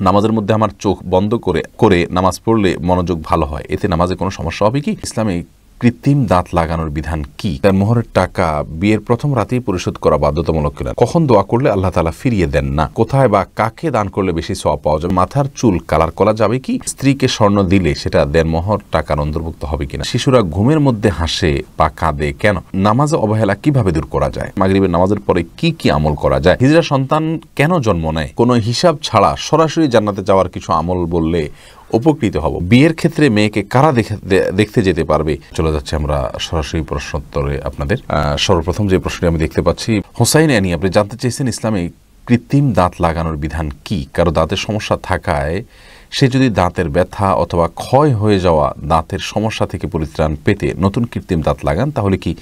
নামাজের মধ্যে আমার চোখ বন্ধ করে করে নামাজ পড়লে মনোযোগ ভালো হয়, এতে নামাজে কোনো সমস্যা হবে কি? ইসলামে কৃত্রিম দাঁত লাগানোর বিধান কি? তার মোহরের টাকা বিয়ের প্রথম রাতেই পরিশোধ করা বাধ্যতামূলক কিনা? কখন দোয়া করলে আল্লাহ তাআলা ফিরিয়ে দেন না? কোথায় বা কাকে দান করলে বেশি সওয়াব পাওয়া যাবে? মাথার চুল কালার করা যাবে কি? স্ত্রীকে স্বর্ণ দিলে সেটা দেনমোহর টাকার অন্তর্ভুক্ত হবে কিনা? শিশুরা ঘুমের মধ্যে হাসে বা কাঁদে কেন? নামাজে অবহেলা কিভাবে দূর করা যায়? মাগরিবের নামাজের পরে কি কি আমল করা যায়? হিজড়া সন্তান কেন জন্ম নেয়? কোনো হিসাব ছাড়া সরাসরি জান্নাতে যাওয়ার কিছু আমল বললে উপকৃত হব। বিয়ের ক্ষেত্রে মেয়েকে কারা দেখতে যেতে পারবে? চলে যাচ্ছে আমরা সরাসরি প্রশ্নোত্তরে আপনাদের। সর্বপ্রথম যে প্রশ্নটি আমি দেখতে পাচ্ছি, হোসাইন আনি আপনি জানতে চেয়েছেন ইসলামে কৃত্রিম দাঁত লাগানোর বিধান কি? কারো দাঁতের সমস্যা থাকায় সে যদি দাঁতের ব্যথা অথবা ক্ষয় হয়ে যাওয়া দাঁতের সমস্যা থেকে পরিত্রাণ পেতে নতুন কৃত্রিম দাঁত লাগান, তাহলে কি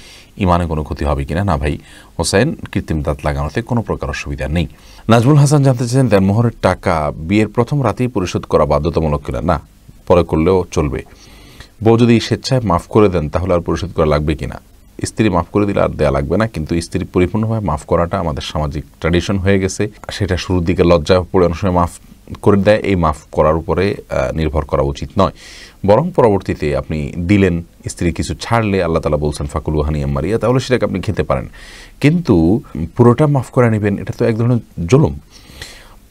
ইমানে কোনো ক্ষতি হবে কিনা? না ভাই হোসেন, কৃত্রিম দাঁত লাগানোতে কোনো প্রকার অসুবিধা নেই। নাজমুল হাসান জানতে চেয়েছেন দেনমোহরের টাকা বিয়ের প্রথম রাতেই পরিশোধ করা বাধ্যতামূলক কিনা? না, পরে করলেও চলবে। বউ যদি স্বেচ্ছায় মাফ করে দেন তাহলে আর পরিশোধ করা লাগবে কিনা? স্ত্রী মাফ করে দিলে আর দেয়া লাগবে না, কিন্তু স্ত্রী পরিপূর্ণভাবে মাফ করাটা আমাদের সামাজিক ট্র্যাডিশন হয়ে গেছে। সেটা শুরুর দিকে লজ্জা পড়ে অনেক সময় মাফ করে দেয়, এই মাফ করার উপরে নির্ভর করা উচিত নয়। বরং পরবর্তীতে আপনি দিলেন, স্ত্রী কিছু ছাড়লে আল্লাহ তাআলা বলছেন ফাকুলু হানিয়াম মারিয়া, তাহলে সেটাকে আপনি খেতে পারেন। কিন্তু পুরোটা মাফ করে নেবেন, এটা তো এক ধরনের জুলুম।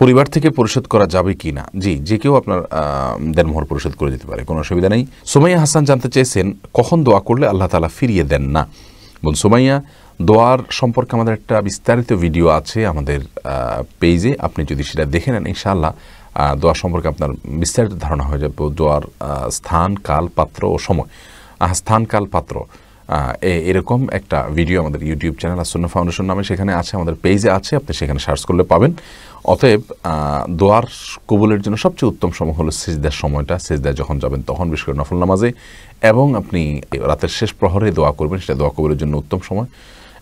পরিবার থেকে পরিশোধ করা যাবে কি না? জি, যে কেউ আপনার দেনমোহর পরিশোধ করে দিতে পারে, কোনো অসুবিধা নেই। সুমাইয়া হাসান জানতে চেয়েছেন কখন দোয়া করলে আল্লাহ তাআলা ফিরিয়ে দেন না? বল সুমাইয়া, দোয়ার সম্পর্কে আমাদের একটা বিস্তারিত ভিডিও আছে আমাদের পেজে, আপনি যদি সেটা দেখে নেন ইনশাআল্লাহ দোয়া সম্পর্কে আপনার বিস্তারিত ধারণা হয়ে যাবে। দোয়ার স্থান, কাল, পাত্র ও সময়, স্থান, কাল, পাত্র, এরকম একটা ভিডিও আমাদের ইউটিউব চ্যানেল আসুন্নাহ ফাউন্ডেশন নামে সেখানে আছে, আমাদের পেজে আছে, আপনি সেখানে সার্চ করলে পাবেন। অতএব দোয়ার কবুলের জন্য সবচেয়ে উত্তম সময় হলো সিজদার সময়টা। সিজদায় যখন যাবেন তখন, বিশেষ করে নফল নামাজে, এবং আপনি রাতের শেষ প্রহরে দোয়া করবেন, সেটা দোয়া কবুলের জন্য উত্তম সময়।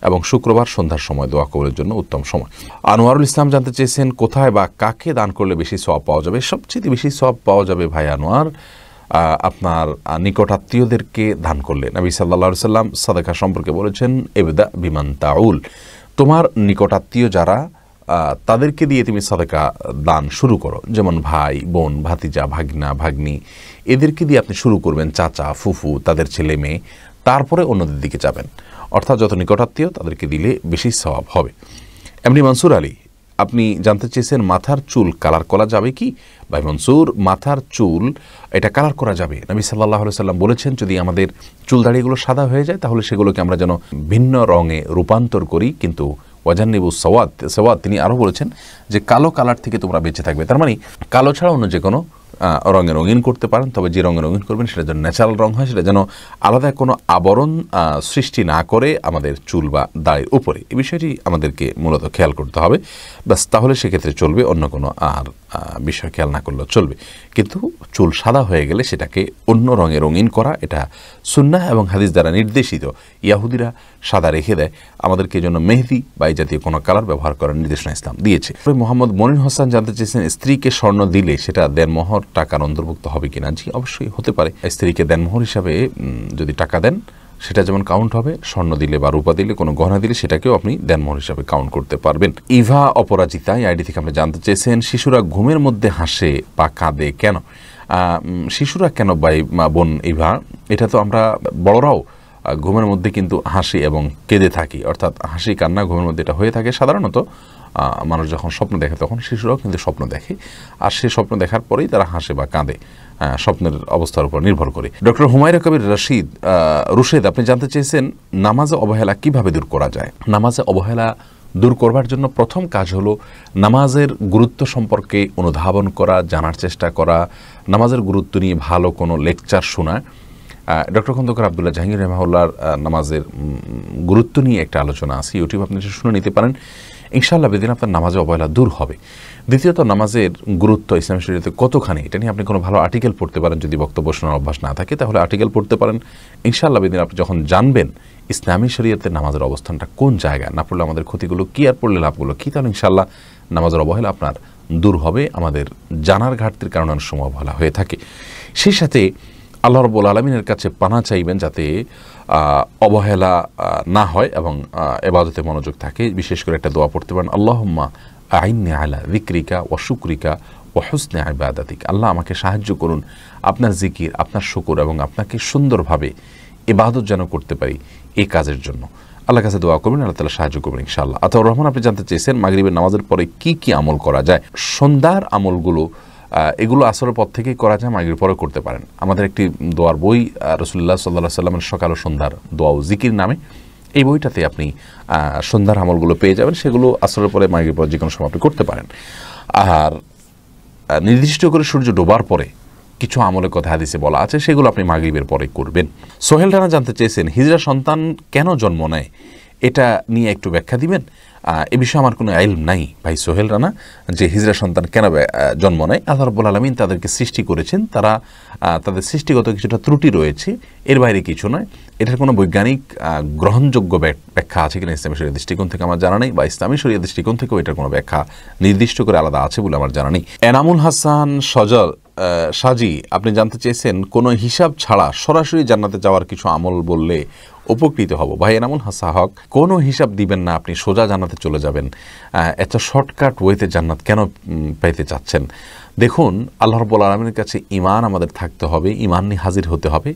এবং শুক্রবার সন্ধ্যার সময় দোয়া কবুলের জন্য উত্তম সময়। আনোয়ারুল ইসলাম জানতে চেয়েছেন কোথায় বা কাকে দান করলে বেশি সওয়াব পাওয়া যাবে? সবচেয়ে বেশি সওয়াব পাওয়া যাবে ভাই আনোয়ার আপনার নিকটাত্মীয়দেরকে দান করলে। নবী সাল্লাল্লাহু আলাইহি সাল্লাম সাদাকা সম্পর্কে বলেছেন ইবদা বিমান তাউল, তোমার নিকটাত্মীয় যারা তাদেরকে দিয়ে তুমি সাদাকা দান শুরু করো। যেমন ভাই, বোন, ভাতিজা, ভাগনা, ভাগ্নি, এদেরকে দিয়ে আপনি শুরু করবেন, চাচা, ফুফু, তাদের ছেলে মেয়ে, তারপরে অন্যদের দিকে যাবেন। অর্থাৎ যত নিকটাত্মীয় তাদেরকে দিলে বেশি সওয়াব হবে। এমনি মনসুর আলী আপনি জানতে চেয়েছেন মাথার চুল কালার করা যাবে কি? ভাই মনসুর, মাথার চুল এটা কালার করা যাবে। নবী সাল্লাল্লাহু আলাইহি সাল্লাম বলেছেন যদি আমাদের চুল দাড়িগুলো সাদা হয়ে যায় তাহলে সেগুলোকে আমরা যেন ভিন্ন রঙে রূপান্তর করি, কিন্তু ওয়াজান্নিবু সওয়াদ তিনি আরও বলেছেন যে কালো কালার থেকে তোমরা বেঁচে থাকবে। তার মানে কালো ছাড়া অন্য যে কোনো রঙে রঙিন করতে পারেন, তবে যে রঙে রঙিন করবেন সেটা যেন ন্যাচারাল রং হয়, সেটা যেন আলাদা কোনো আবরণ সৃষ্টি না করে আমাদের চুল বা দাড়ির উপরে। এই বিষয়টি আমাদেরকে মূলত খেয়াল করতে হবে, ব্যাস, তাহলে সেক্ষেত্রে চলবে, অন্য কোনো আর বিষয় খেয়াল না করলেও চলবে। কিন্তু চুল সাদা হয়ে গেলে সেটাকে অন্য রঙে রঙিন করা, এটা সুন্নাহ এবং হাদিস দ্বারা নির্দেশিত। ইয়াহুদিরা সাদা রেখে দেয়, আমাদেরকে জন্য মেহেদি বা এই জাতীয় কোনো কালার ব্যবহার করার নির্দেশনা ইসলাম দিয়েছে। মোহাম্মদ মনির হোসেন জানতে চেয়েছেন স্ত্রীকে স্বর্ণ দিলে সেটা দেনমোহর টাকার অন্তর্ভুক্ত হবে কিনা? জি, অবশ্যই হতে পারে। স্ত্রীকে দেনমোহর হিসাবে যদি টাকা দেন সেটা যেমন কাউন্ট হবে, স্বর্ণ দিলে বা রূপা দিলে, কোনো গহনা দিলে সেটাকেও আপনি দেনমোহর হিসাবে কাউন্ট করতে পারবেন। ইভা অপরাজিতা এই আইডি থেকে আপনি জানতে চেয়েছেন শিশুরা ঘুমের মধ্যে হাসে বা কাঁদে কেন? শিশুরা কেন ভাই বোন ইভা, এটা তো আমরা বড়রাও ঘুমের মধ্যে কিন্তু হাসি এবং কেঁদে থাকি, অর্থাৎ হাসি কান্না ঘুমের মধ্যে এটা হয়ে থাকে সাধারণত। মানুষ যখন স্বপ্ন দেখে তখন শিশুরাও কিন্তু স্বপ্ন দেখে, আর সেই স্বপ্ন দেখার পরেই তারা হাসে বা কাঁদে, স্বপ্নের অবস্থার উপর নির্ভর করে। ডক্টর হুমায়রা কবির রুশেদ আপনি জানতে চেয়েছেন নামাজে অবহেলা কিভাবে দূর করা যায়? নামাজে অবহেলা দূর করবার জন্য প্রথম কাজ হলো নামাজের গুরুত্ব সম্পর্কে অনুধাবন করা, জানার চেষ্টা করা, নামাজের গুরুত্ব নিয়ে ভালো কোনো লেকচার শোনা। ডক্টর খন্দকার আব্দুল্লাহ জাহাঙ্গীর রাহিমাহুল্লাহর নামাজের গুরুত্ব নিয়ে একটা আলোচনা আছে, ইউটিউব আপনি শুনে নিতে পারেন। ইনশাআল্লাহ বেদিন আপনার নামাজে অবহেলা দূর হবে। দ্বিতীয়ত, নামাজের গুরুত্ব ইসলামী শরীয়তে কতখানি, এটা নিয়ে আপনি কোনো ভালো আর্টিকেল পড়তে পারেন। যদি বক্তব্য শোনার অভ্যাস না থাকে তাহলে আর্টিকেল পড়তে পারেন। ইনশাআল্লাহ বেদিন আপনি যখন জানবেন ইসলামী শরীয়তে নামাজের অবস্থানটা কোন জায়গায়, না পড়লে আমাদের ক্ষতিগুলো কী আর পড়লে লাভগুলো কী, তাহলে ইনশাআল্লাহ নামাজের অবহেলা আপনার দূর হবে। আমাদের জানার ঘাটতির কারণে অনেক সময় অবহেলা হয়ে থাকে। সেই সাথে আল্লাহ রাব্বুল আলামিনের কাছে পানা চাইবেন যাতে অবহেলা না হয় এবং ইবাদতে মনোযোগ থাকে। বিশেষ করে একটা দোয়া পড়তে পারেন, আল্লাহুম্মা আইন্নি আলা যিকরিকা ওয়া শুকরিকা ওয়া হুসনে ইবাদাতিক, আল্লাহ আমাকে সাহায্য করুন আপনার জিকির, আপনার শুকর এবং আপনাকে সুন্দরভাবে ইবাদত যেন করতে পারি এই কাজের জন্য। আল্লাহ কাছে দোয়া করবেন, আল্লাহ তাআলা সাহায্য করবেন ইনশাআল্লাহ। আতাউর রহমান, আপনি জানতে চেয়েছেন মাগরিবের নামাজের পরে কি কি আমল করা যায়। সন্ধ্যার আমলগুলো এগুলো আসরের পর থেকেই করা যায়, মাগরিবের পরে করতে পারেন। আমাদের একটি দোয়ার বই রাসূলুল্লাহ সাল্লাল্লাহু আলাইহি ওয়াসাল্লামের সকাল ও সন্ধ্যার দোয়া ও জিকির নামে, এই বইটাতে আপনি সন্ধ্যার আমলগুলো পেয়ে যাবেন। সেগুলো আসরের পরে মাগরিবের পরে যে কোনো সময় আপনি করতে পারেন। আর নির্দিষ্ট করে সূর্য ডোবার পরে কিছু আমলের কথা হাদিসে বলা আছে, সেগুলো আপনি মাগরিবের পরে করবেন। সোহেল রানা জানতে চেয়েছেন হিজড়া সন্তান কেন জন্ম নেয়, এটা নিয়ে একটু ব্যাখ্যা দিবেন। এ বিষয়ে আমার কোনো ইলম নাই ভাই সোহেল রানা, যে হিজড়া সন্তান কেন জন্ম নেয়। আল্লাহ রাব্বুল আলামিন তাদেরকে সৃষ্টি করেছেন, তারা তাদের সৃষ্টিগত কিছুটা ত্রুটি রয়েছে, এর বাইরে কিছু নয়। এটার কোনো বৈজ্ঞানিক গ্রহণযোগ্য ব্যাখ্যা আছে কিনা ইসলামী শরীয়ত দৃষ্টিকোণ থেকে আমার জানা নেই, বা ইসলামী শরীয়ত দৃষ্টিকোণ থেকেও এটার কোনো ব্যাখ্যা নির্দিষ্ট করে আলাদা আছে বলে আমার জানা নেই। এনামুল হাসান সজল সাজি, আপনি জানতে চেয়েছেন কোনো হিসাব ছাড়া সরাসরি জান্নাতে যাওয়ার কিছু আমল বললে উপকৃত হব। ভাই এনামুল হাসান হক, কোনো হিসাব দিবেন না, আপনি সোজা জান্নাতে চলে যাবেন, এত শর্টকাট ওয়েতে জান্নাত কেন পেতে চাচ্ছেন? দেখুন, আল্লাহ রাব্বুল আলামিনের কাছে ঈমান আমাদের থাকতে হবে, ঈমান নিয়ে হাজির হতে হবে।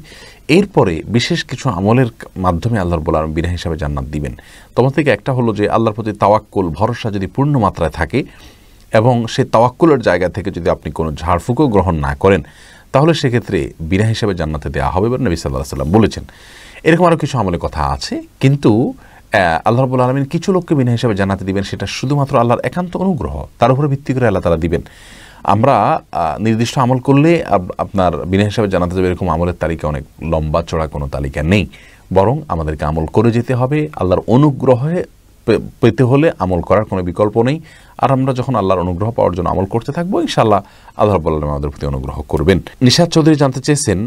এরপরে বিশেষ কিছু আমলের মাধ্যমে আল্লাহ রাব্বুল আলামিন বিনা হিসাবে জান্নাত দিবেন। তোমার থেকে একটা হলো যে আল্লাহর প্রতি তাওয়াক্কুল, ভরসা যদি পূর্ণ মাত্রায় থাকে এবং সেই তাওয়াক্কুলের জায়গা থেকে যদি আপনি কোনো ঝাড়ফুঁকও গ্রহণ না করেন, তাহলে সেক্ষেত্রে বিনা হিসাবে জান্নাতে দেওয়া হবে বলে নবী সাল্লাল্লাহু আলাইহি ওয়াসাল্লাম বলেছেন। এরকম আরও কিছু আমলের কথা আছে, কিন্তু আল্লাহ রাব্বুল আলামিন কিছু লোককে বিনা হিসাবে জান্নাতে দিবেন, সেটা শুধুমাত্র আল্লাহর একান্ত অনুগ্রহ, তার উপরে ভিত্তি করে আল্লাহ তাআলা দিবেন। আমরা নির্দিষ্ট আমল করলে আপনার বিনা হিসাবে জান্নাতে যাবে এরকম আমলের তালিকা অনেক লম্বা চড়া কোনো তালিকা নেই, বরং আমাদেরকে আমল করে যেতে হবে। আল্লাহর অনুগ্রহে পেতে হলে আমল করার কোনো বিকল্প নেই। আর আমরা যখন আল্লাহর অনুগ্রহ পাওয়ার জন্য আমল করতে থাকবো, ইনশাআল্লাহ আল্লাহ রাব্বুল আলামিন আমাদের প্রতি অনুগ্রহ করবেন। নিশাত চৌধুরী জানতে চেয়েছেন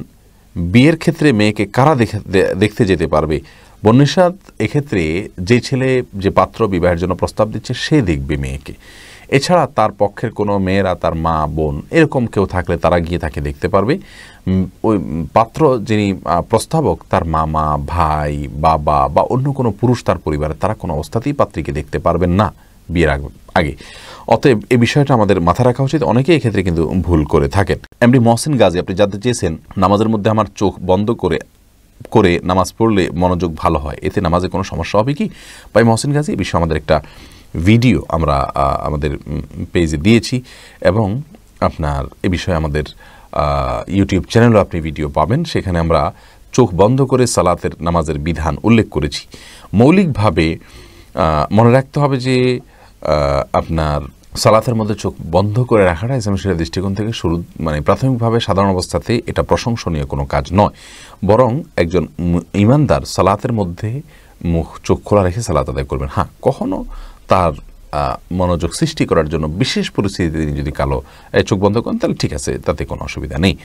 বিয়ের ক্ষেত্রে মেয়েকে কারা দেখতে যেতে পারবে। বন্নিশাত, এক্ষেত্রে যে ছেলে যে পাত্র বিবাহের জন্য প্রস্তাব দিচ্ছে সে দেখবে মেয়েকে, এছাড়া তার পক্ষের কোনো মেয়েরা, তার মা বোন এরকম কেউ থাকলে তারা গিয়ে তাকে দেখতে পারবে। ওই পাত্র যিনি প্রস্তাবক, তার মামা, ভাই, বাবা বা অন্য কোনো পুরুষ তার পরিবারে, তারা কোনো অবস্থাতেই পাত্রীকে দেখতে পারবেন না বিয়ের আগে। অতএব এই বিষয়টা আমাদের মাথা রাখা উচিত। অনেকেই এক্ষেত্রে কিন্তু ভুল করে থাকেন। এমডি মহসিন গাজী, আপনি জানতে চেয়েছেন নামাজের মধ্যে আমার চোখ বন্ধ করে নামাজ পড়লে মনোযোগ ভালো হয়, এতে নামাজে কোনো সমস্যা হবে কি? ভাই মহসিন গাজী, এই বিষয়ে আমাদের একটা ভিডিও আমরা আমাদের পেজে দিয়েছি, এবং আপনার এ বিষয়ে আমাদের ইউটিউব চ্যানেলও আপনি ভিডিও পাবেন। সেখানে আমরা চোখ বন্ধ করে সালাতের নামাজের বিধান উল্লেখ করেছি। মৌলিকভাবে মনে রাখতে হবে যে আপনার সালাতের মধ্যে চোখ বন্ধ করে রাখাটা ইসলামী শরীয়তের দৃষ্টিকোণ থেকে প্রাথমিকভাবে সাধারণ অবস্থাতে এটা প্রশংসনীয় কোনো কাজ নয়, বরং একজন ঈমানদার সালাতের মধ্যে চোখ খোলা রেখে সালাত আদায় করবেন। হ্যাঁ, কখনো তার মনোযোগ সৃষ্টি করার জন্য বিশেষ পরিস্থিতিতে তিনি যদি চোখ বন্ধ করেন, তাহলে ঠিক আছে, তাতে কোনো অসুবিধা নেই।